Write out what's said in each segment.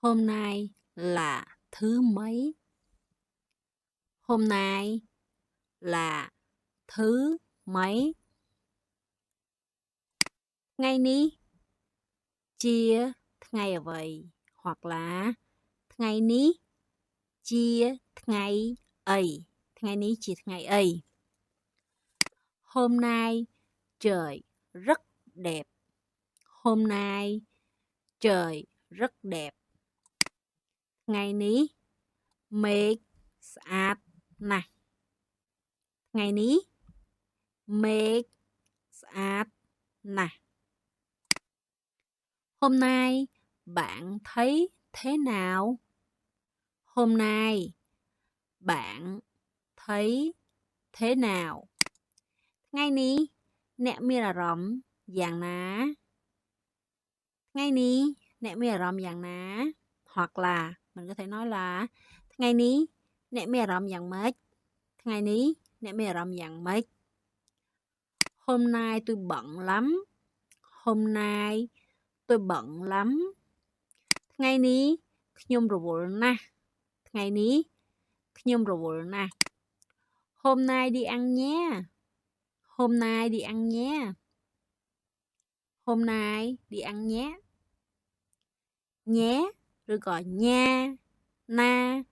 Hôm nay là thứ mấy? Hôm nay là thứ mấy?ថ្ងៃនេះជាថ្ងៃអ្វីhoặc làថ្ងៃនេះជាថ្ងៃអី ថ្ងៃនេះជាថ្ងៃអី Hôm nay trời rất đẹp. Hôm nay trời rất đẹp. ថ្ងៃនេះមេឃស្អាតណាស់ ថ្ងៃនេះមេឃស្អាតណាស់ Hôm nay bạn thấy thế nào? Hôm nay bạn thấy thế nào? ថ្ងៃនេះអ្នកមានអារម្មណ៍យ៉ាងណា ថ្ងៃនេះអ្នកមានអារម្មណ៍យ៉ាងណា hoặc là mình có thể nói là ថ្ងៃនេះអ្នកមានអារម្មណ៍យ៉ាងម៉េច ថ្ងៃនេះអ្នកមានអារម្មណ៍យ៉ាងម៉េច Hôm nay tôi bận lắm. Hôm nay tôi bận lắm. ថ្ងៃនេះខ្ញុំរវល់ណាស់ ថ្ងៃនេះខ្ញុំរវល់ណាស់ Hôm nay đi ăn nhé. Hôm nay đi ăn nhé. Hôm nay đi ăn nhé. Nhé rồi gọi nha na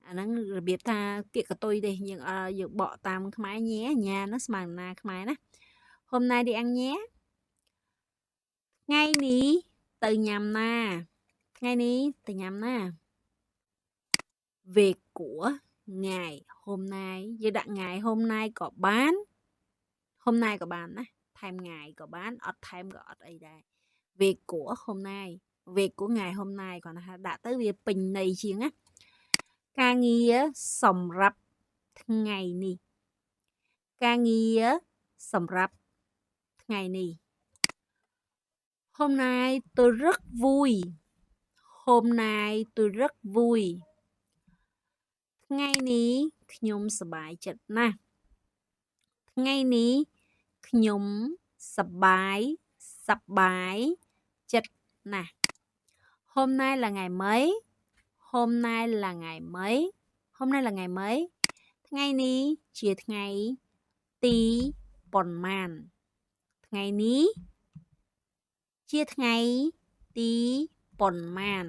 អាហ្នឹងរបៀបថាពាក្យកតុយទេយើងបកតាមខ្មែរញ៉ែញ៉ាnóស្មើណាខ្មែរណា Hôm nay đi ăn nhé. ថ្ងៃនេះទៅញ៉ាំណា ថ្ងៃនេះទៅញ៉ាំណា Việc của ngày hôm nay យើងដាក់ngày hôm nay ក៏បាន hôm nay ក៏បានណាថែមngày ក៏បានអត់ថែមក៏អត់អីដែរ Việc của hôm nay Việc của ngày hôm nay គាត់ថាដាក់ទៅវាពេញន័យជាងណាការងារសម្រាប់ថ្ងៃនេះ ការងារសម្រាប់ថ្ងៃនេះ Hôm nay tôi rất vui. Hôm nay tôi rất vui. ថ្ងៃនេះខ្ញុំសប្បាយចិត្តណាស់ ថ្ងៃនេះខ្ញុំសប្បាយចិត្តណាស់ Hôm nay là ngày mấy? Hôm nay là ngày mấy? Hôm nay là ngày mấy? ថ្ងៃនេះជាថ្ងៃទីប៉ុន្មាន ថ្ងៃនេះជាថ្ងៃទីប៉ុន្មាន